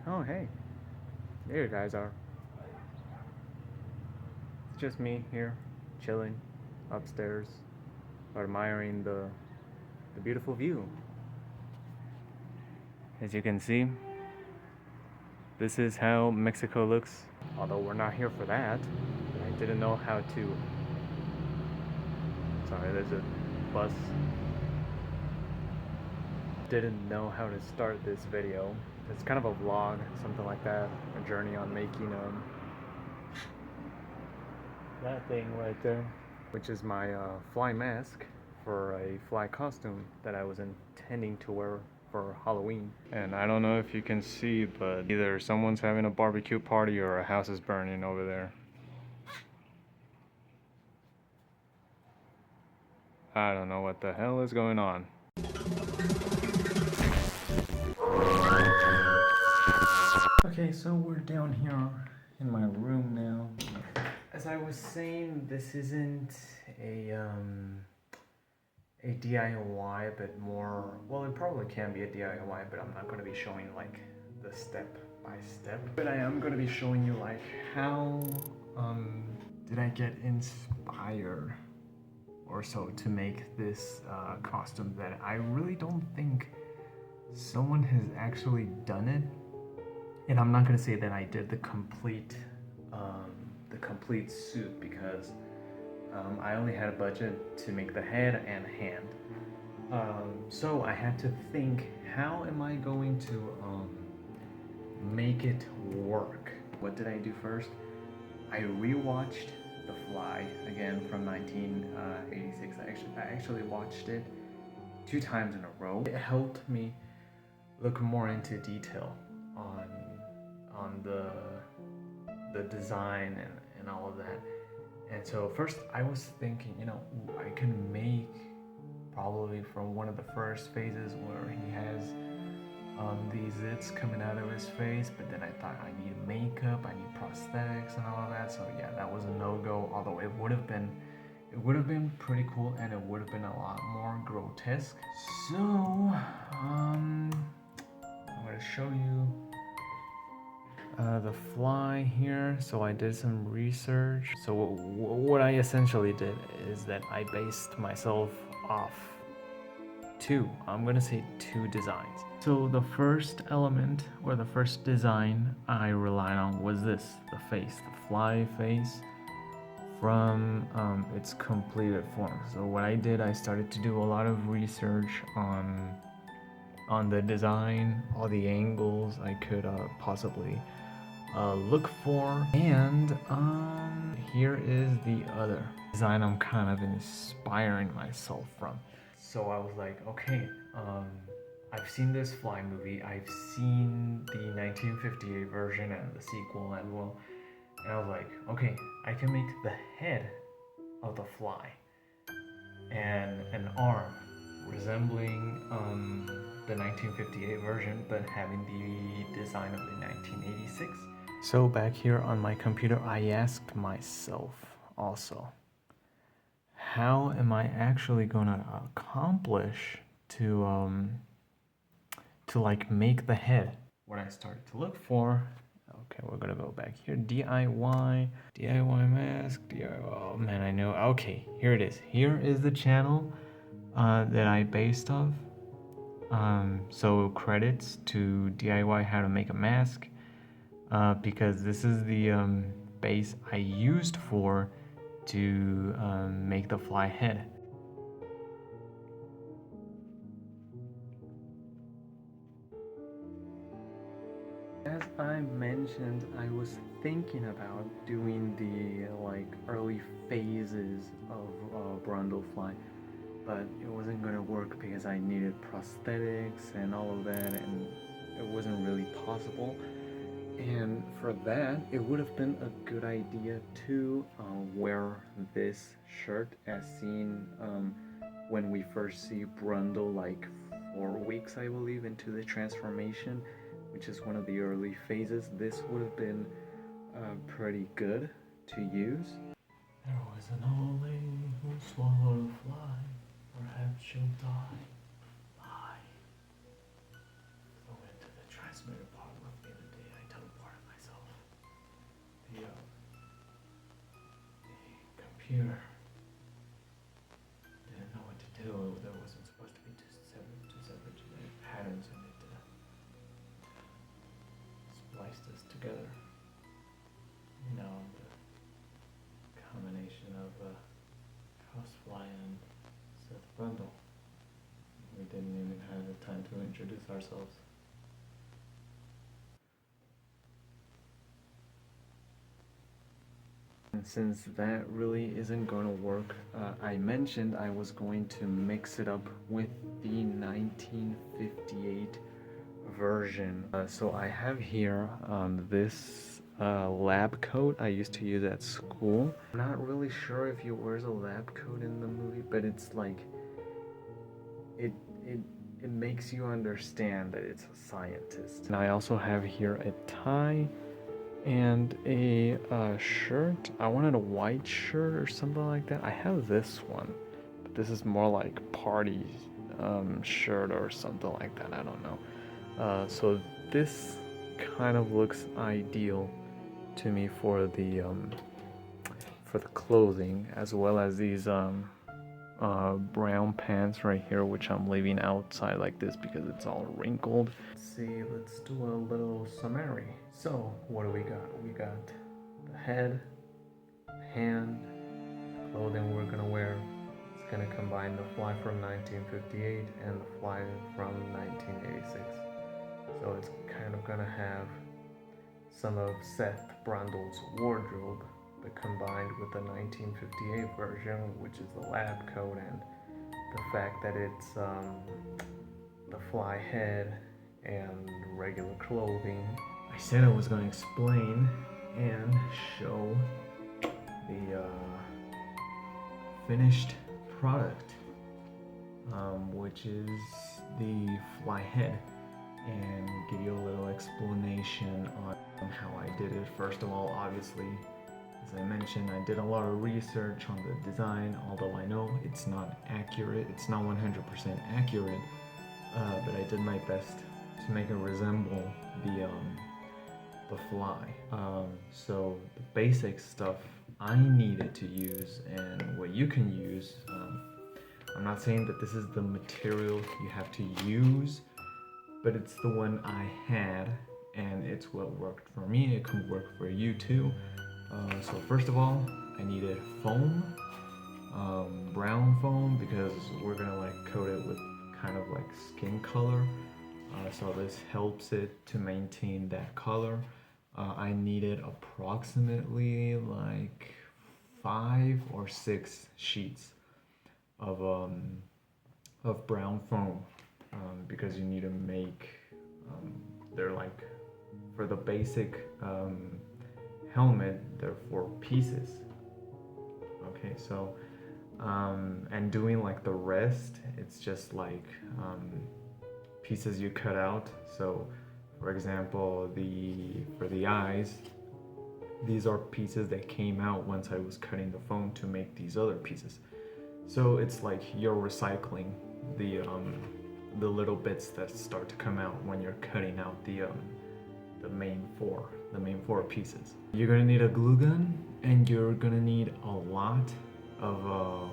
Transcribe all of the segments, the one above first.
Oh, hey. There you guys are. It's just me here, chilling upstairs, admiring the beautiful view. As you can see, this is how Mexico looks. Although we're not here for that, I didn't know how to. Sorry, there's a bus. Didn't know how to start this video. It's kind of a vlog, something like that. A journey on making that thing right there, which is my fly mask for a fly costume that I was intending to wear for Halloween. And I don't know if you can see, but either someone's having a barbecue party or a house is burning over there. I don't know what the hell is going on. Okay, so we're down here in my room now. As I was saying, this isn't a DIY, but more, well, it probably can be a DIY, but I'm not going to be showing like the step by step. But I am going to be showing you like how did I get inspired or so to make this costume that I really don't think someone has actually done it. And I'm not going to say that I did the complete suit because I only had a budget to make the head and hand. So I had to think, how am I going to make it work? What did I do first? I rewatched The Fly again from 1986. I actually watched it 2 times in a row. It helped me look more into detail on the design and all of that. And so first I was thinking, you know, I can make probably from one of the first phases where he has these zits coming out of his face, but then I thought I need makeup, I need prosthetics and all of that. So yeah, that was a no-go, although it would have been pretty cool and it would have been a lot more grotesque. So I'm gonna show you the fly here. So I did some research. So what I essentially did is that I based myself off I'm gonna say two designs. So the first element or the first design I relied on was this, the face, the fly face from its completed form. So what I did, I started to do a lot of research on the design, all the angles I could possibly look for. And here is the other design I'm kind of inspiring myself from. So I was like, okay, I've seen this Fly movie, I've seen the 1958 version and the sequel as well, and I was like, okay, I can make the head of the fly and an arm resembling the 1958 version, but having the design of the 1986. So back here on my computer, I asked myself also, how am I actually gonna accomplish to like make the head? What I started to look for, okay, we're gonna go back here, DIY mask, DIY, oh man, I know, okay, here it is. Here is the channel that I based off. So credits to DIY how to make a mask, because this is the base I used to make the fly head. As I mentioned, I was thinking about doing the like early phases of Brundlefly, but it wasn't gonna work because I needed prosthetics and all of that, and it wasn't really possible. And for that, it would have been a good idea to wear this shirt as seen when we first see Brundle, like 4 weeks, I believe, into the transformation, which is one of the early phases. This would have been pretty good to use. There was an old lady who swallowed a fly. Perhaps she'll die. Lie. Go into the transmitter pod with me today. here. Didn't know what to do. There wasn't supposed to be two separate genetic patterns, and it spliced us together. You know, the combination of housefly and Seth Brundle. We didn't even have the time to introduce ourselves. And since that really isn't going to work, I mentioned I was going to mix it up with the 1958 version. So I have here this lab coat I used to use at school. I'm not really sure if he wears a lab coat in the movie, but it's like it makes you understand that it's a scientist. And I also have here a tie and a shirt. I wanted a white shirt or something like that. I have this one, but this is more like party shirt or something like that. I don't know. So this kind of looks ideal to me for the clothing, as well as these brown pants right here, which I'm leaving outside like this because it's all wrinkled. Let's do a little summary. So what do we got? We got the head, hand, the clothing we're gonna wear. It's gonna combine the fly from 1958 and the fly from 1986. So it's kind of gonna have some of Seth Brundle's wardrobe, but combined with the 1958 version, which is the lab coat, and the fact that it's the fly head and regular clothing. I said I was going to explain and show the finished product, which is the fly head, and give you a little explanation on how I did it. First of all, obviously, as I mentioned, I did a lot of research on the design, although I know it's not accurate, it's not 100% accurate, but I did my best to make it resemble the fly. So the basic stuff I needed to use and what you can use, I'm not saying that this is the material you have to use, but it's the one I had, and it's what worked for me. It could work for you too. So first of all, I needed foam, brown foam, because we're gonna like coat it with kind of like skin color. So this helps it to maintain that color. I needed approximately like 5 or 6 sheets of brown foam, because you need to make, they're like, for the basic helmet, they're 4 pieces. Okay, so and doing like the rest, it's just like pieces you cut out. So for example, for the eyes, these are pieces that came out once I was cutting the foam to make these other pieces. So it's like you're recycling the little bits that start to come out when you're cutting out the main four pieces. You're gonna need a glue gun, and you're gonna need a lot of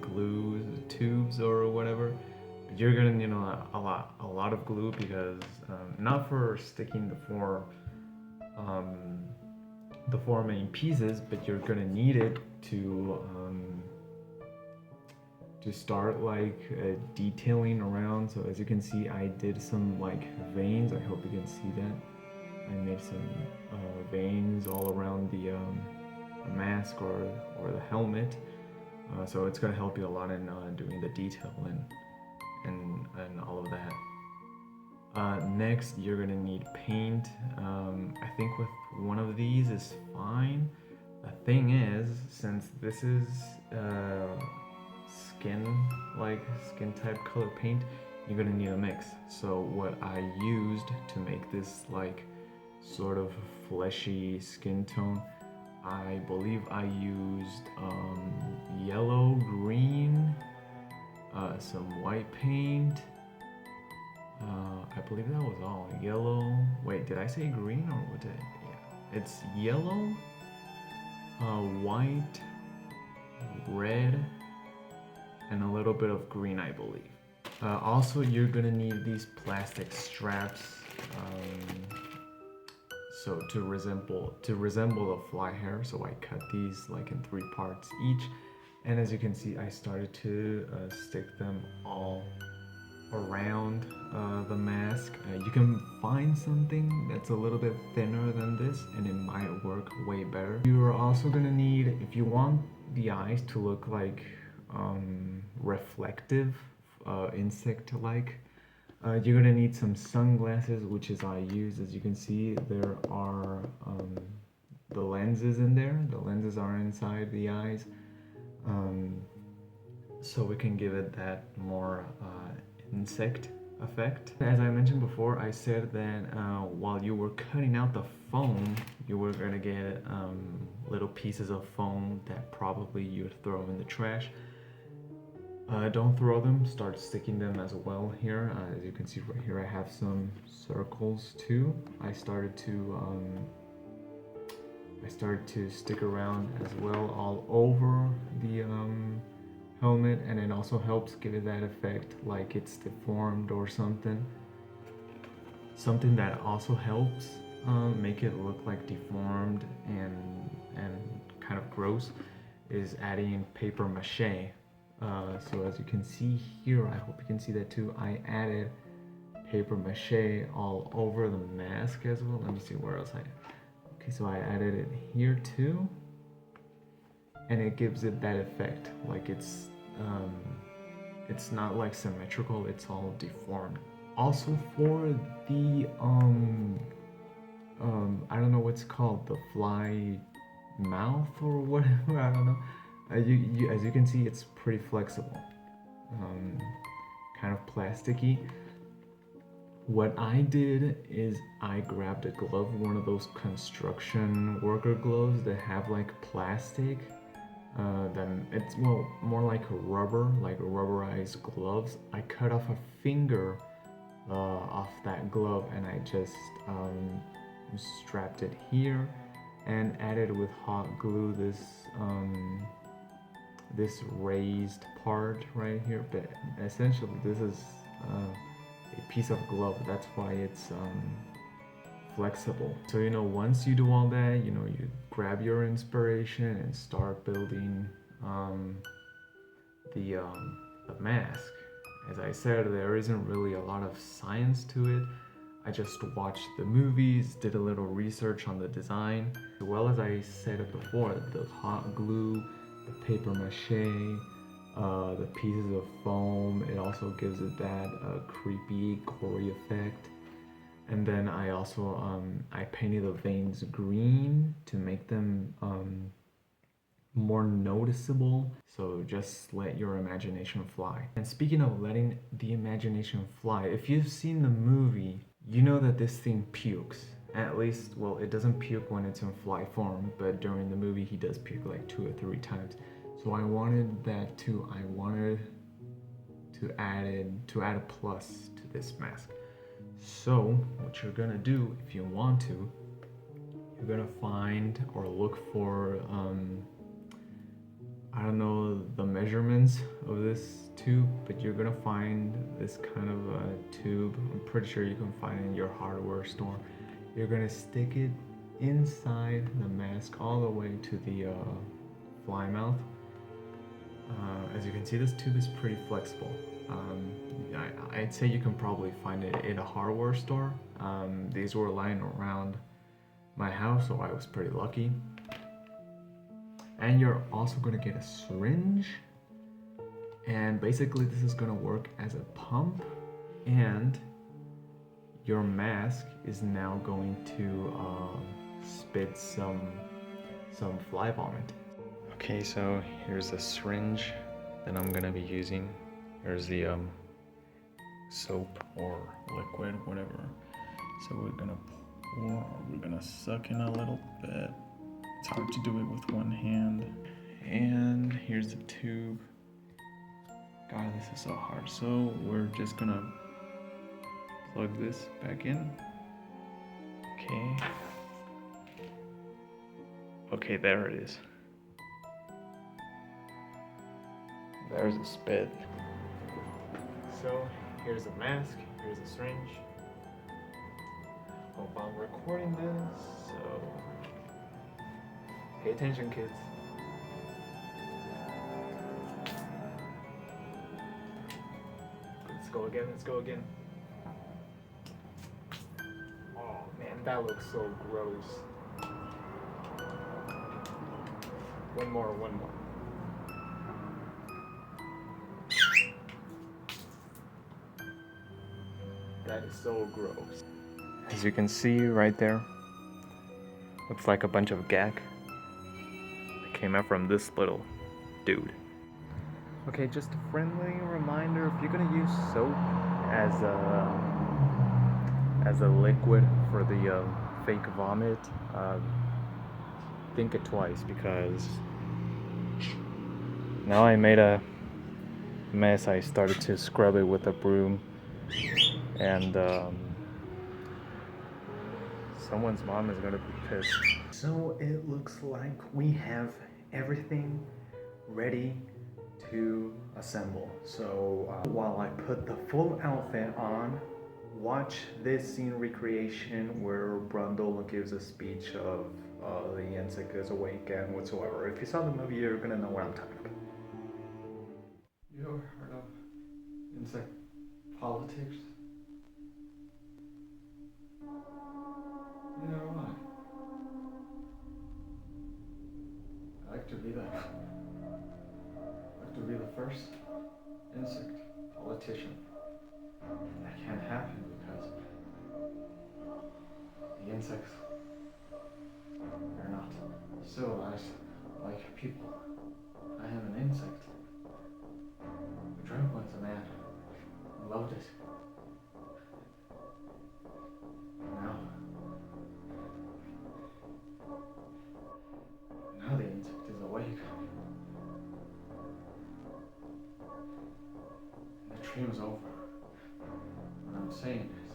glue tubes or whatever. But you're gonna need a lot of glue, because not for sticking the four main pieces, but you're gonna need it to start like detailing around. So as you can see, I did some like veins. I hope you can see that. I made some veins all around the mask or the helmet. So it's gonna help you a lot in doing the detail and all of that. Next, you're gonna need paint. I think with one of these is fine. The thing is, since this is skin type color paint, you're gonna need a mix. So what I used to make this like sort of fleshy skin tone, I believe I used yellow, green, some white paint. I believe that was all. Yellow. Wait, did I say green or what did I? Yeah. It's yellow, white, red, and a little bit of green, I believe. Also, you're gonna need these plastic straps, so to resemble the fly hair. So I cut these like in 3 parts each, and as you can see, I started to stick them all around the mask. You can find something that's a little bit thinner than this, and it might work way better. You're also gonna need, if you want the eyes to look like reflective, insect-like, you're gonna need some sunglasses, which is I use. As you can see, there are the lenses in there. The lenses are inside the eyes, so we can give it that more insect effect. As I mentioned before, I said that while you were cutting out the foam, you were gonna get little pieces of foam that probably you'd throw in the trash. Don't throw them, start sticking them as well here. As you can see right here, I have some circles too. I started to stick around as well all over the helmet, and it also helps give it that effect like it's deformed or something. Something that also helps make it look like deformed and kind of gross is adding paper mache. So as you can see here, I hope you can see that too, I added paper mache all over the mask as well. Let me see where else okay, so I added it here too, and it gives it that effect, like it's not like symmetrical, it's all deformed. Also for the I don't know what's called, the fly mouth or whatever, I don't know. As you can see, it's pretty flexible, kind of plasticky. What I did is I grabbed a glove, one of those construction worker gloves that have like plastic, then it's more like a rubber, like rubberized gloves. I cut off a finger off that glove, and I just strapped it here and added with hot glue this raised part right here. But essentially this is a piece of glove, that's why it's flexible. So once you do all that, you grab your inspiration and start building the mask. As I said, there isn't really a lot of science to it. I just watched the movies, did a little research on the design, as well as I said it before, the hot glue, the paper mache, the pieces of foam, it also gives it that creepy, gory effect. And then I also I painted the veins green to make them more noticeable. So just let your imagination fly. And speaking of letting the imagination fly, if you've seen the movie, you know that this thing pukes. At least, well, it doesn't puke when it's in fly form, but during the movie he does puke like 2 or 3 times. So I wanted that too. I wanted to add a plus to this mask. So what you're gonna do, if you want to, you're gonna find or look for I don't know the measurements of this tube, but you're gonna find this kind of a tube. I'm pretty sure you can find it in your hardware store. You're gonna stick it inside the mask all the way to the fly mouth. As you can see, this tube is pretty flexible. I'd say you can probably find it in a hardware store. These were lying around my house, so I was pretty lucky. And you're also gonna get a syringe, and basically this is gonna work as a pump, and your mask is now going to spit some fly vomit. Okay, so here's the syringe that I'm gonna be using. Here's the soap or liquid, whatever. So we're gonna suck in a little bit. It's hard to do it with one hand. And here's the tube. God, this is so hard. So we're just gonna plug this back in. Okay. Okay, there it is. There's a spit. So here's a mask, here's a syringe. Hope I'm recording this, so pay attention, kids. Let's go again, let's go again. Oh man, that looks so gross. One more. That is so gross. As you can see right there, looks like a bunch of gack that came out from this little dude. Okay, just a friendly reminder, if you're gonna use soap as a liquid for the fake vomit, think it twice, because now I made a mess. I started to scrub it with a broom, and someone's mom is gonna be pissed. So it looks like we have everything ready to assemble. So while I put the full outfit on, watch this scene recreation where Brundle gives a speech of the insect is awake and whatsoever. If you saw the movie, you're gonna know what I'm talking about. You ever heard of insect politics? You know what? I like to be the first insect politician. That can't happen because the insects are not civilized like people. I am an insect. I drank once a man. I loved it. Now the insect is awake. And the dream's over. What I'm saying is,